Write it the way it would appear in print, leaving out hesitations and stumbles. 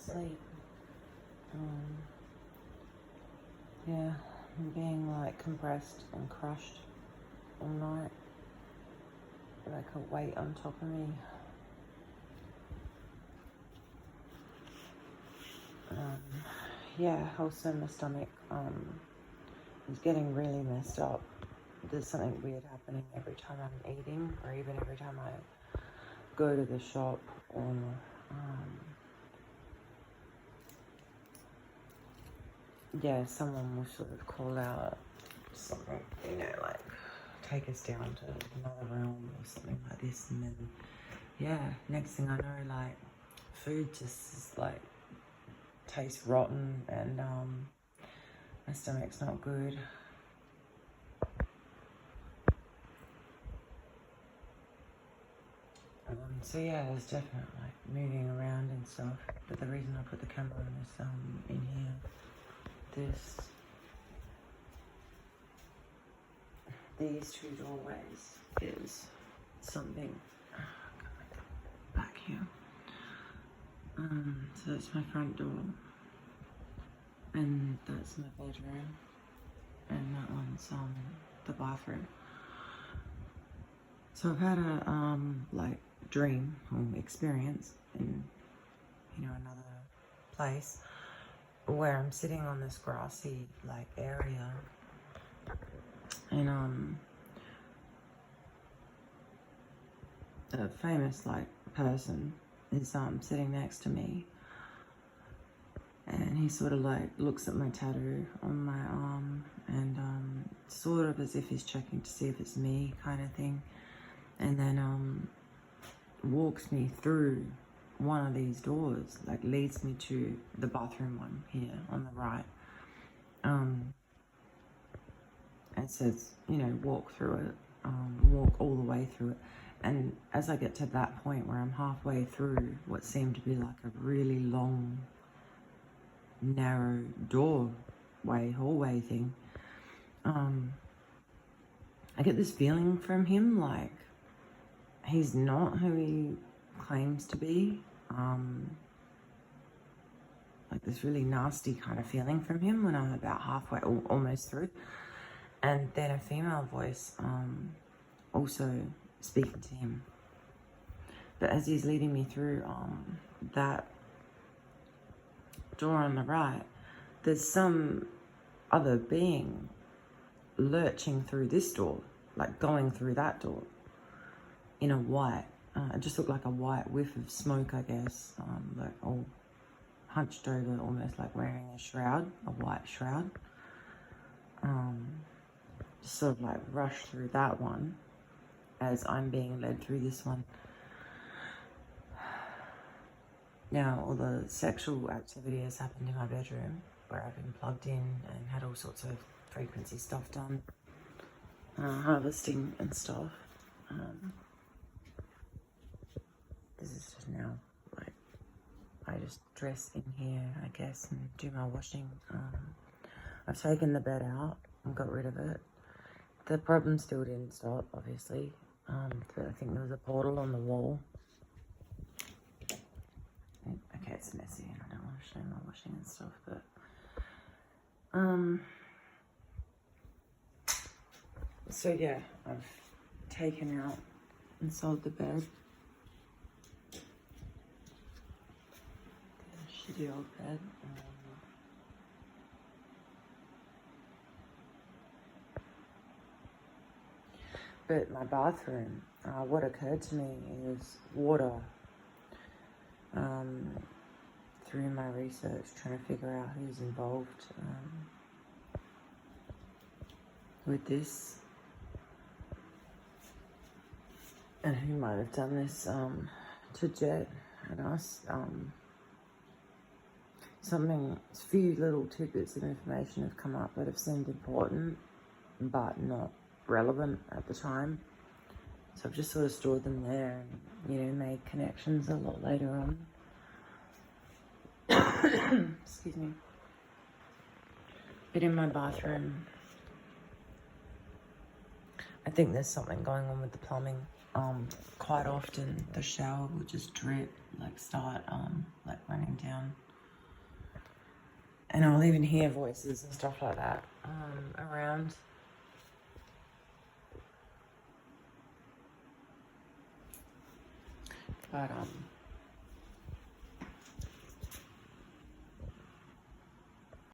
sleep. Yeah, I'm being like compressed and crushed all night, like a weight on top of me. Yeah, also my stomach is getting really messed up. There's something weird happening every time I'm eating, or even every time I go to the shop, or yeah, someone will sort of call out something, you know, like take us down to another realm or something like this, and then yeah, next thing I know, like food just is like tastes rotten, and my stomach's not good. So yeah, there's definitely like moving around and stuff. But the reason I put the camera on this in here, these two doorways is something. Back here. So that's my front door, and that's my bedroom, and that one's the bathroom. So I've had a like dream or experience in, you know, another place where I'm sitting on this grassy like area, and a famous like person is sitting next to me, and he sort of like looks at my tattoo on my arm, and sort of as if he's checking to see if it's me, kind of thing, and then walks me through one of these doors, like leads me to the bathroom one here on the right, and says, you know, walk through it, walk all the way through it. And as I get to that point where I'm halfway through what seemed to be like a really long, narrow doorway, hallway thing, I get this feeling from him like he's not who he claims to be. Like this really nasty kind of feeling from him when I'm about halfway, almost through. And then a female voice also speaking to him. But as he's leading me through that door on the right, there's some other being lurching through this door, like going through that door in a white, it just looked like a white whiff of smoke, I guess, like all hunched over, almost like wearing a shroud, a white shroud. Just sort of like rush through that one as I'm being led through this one. Now, all the sexual activity has happened in my bedroom, where I've been plugged in and had all sorts of frequency stuff done, harvesting and stuff. This is just now, like, I just dress in here, I guess, and do my washing. I've taken the bed out and got rid of it. The problem still didn't stop, obviously. But I think there was a portal on the wall. Okay, it's messy and I don't want to show my washing and stuff, but so yeah, I've taken out and sold the bed. Shitty old bed. But my bathroom, what occurred to me is water. Through my research, trying to figure out who's involved with this and who might have done this to Jet and us. A few little tidbits of information have come up that have seemed important but not relevant at the time. So I've just sort of stored them there and, you know, made connections a lot later on. Excuse me. But in my bathroom, I think there's something going on with the plumbing. Quite often the shower will just drip, like start like running down And I'll even hear voices and stuff like that around. But